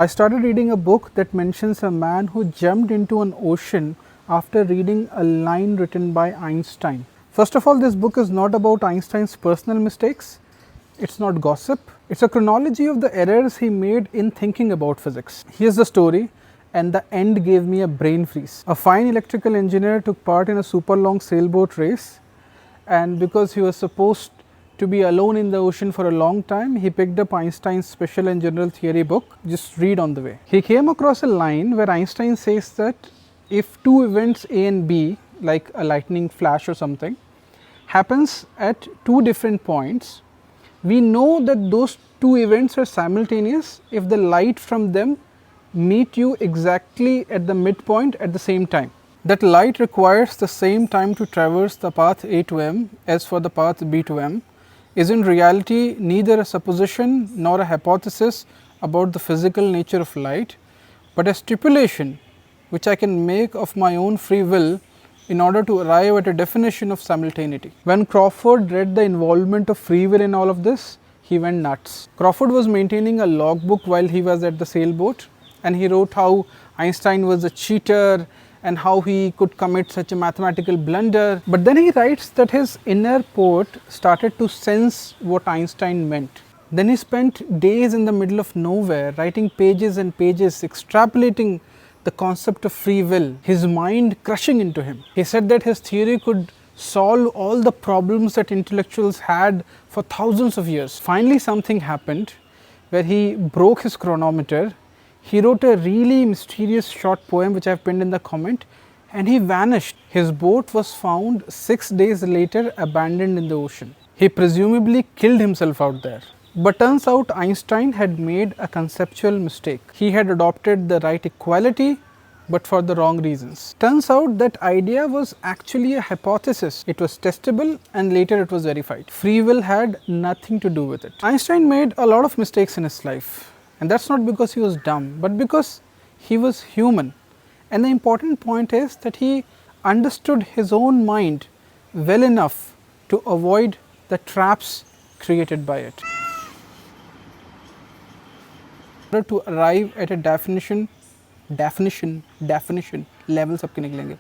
I started reading a book that mentions a man who jumped into an ocean after reading a line written by Einstein. First of all, this book is not about Einstein's personal mistakes. It's not gossip. It's a chronology of the errors he made in thinking about physics. Here's the story, and the end gave me a brain freeze. A fine electrical engineer took part in a super long sailboat race, and because he was supposed to be alone in the ocean for a long time, he picked up Einstein's special and general theory book. Just read on the way. He came across a line where Einstein says that if two events A and B, like a lightning flash or something, happens at two different points, we know that those two events are simultaneous if the light from them meet you exactly at the midpoint at the same time. That light requires the same time to traverse the path A to M as for the path B to M is in reality neither a supposition nor a hypothesis about the physical nature of light, but a stipulation which I can make of my own free will in order to arrive at a definition of simultaneity. When Crowhurst read the involvement of free will in all of this, he went nuts. Crowhurst was maintaining a logbook while he was at the sailboat, and he wrote how Einstein was a cheater and how he could commit such a mathematical blunder. But then he writes that his inner poet started to sense what Einstein meant. Then he spent days in the middle of nowhere writing pages and pages, extrapolating the concept of free will, his mind crushing into him. He said that his theory could solve all the problems that intellectuals had for thousands of years. Finally, something happened where he broke his chronometer. He wrote a really mysterious short poem which I have pinned in the comment, and he vanished. His boat was found 6 days later abandoned in the ocean. He presumably killed himself out there. But turns out Einstein had made a conceptual mistake. He had adopted the right equality, but for the wrong reasons. Turns out that idea was actually a hypothesis. It was testable and later it was verified. Free will had nothing to do with it. Einstein made a lot of mistakes in his life, and that's not because he was dumb, but because he was human. And the important point is that he understood his own mind well enough to avoid the traps created by it. In order to arrive at a definition, level सबके निकलेंगे.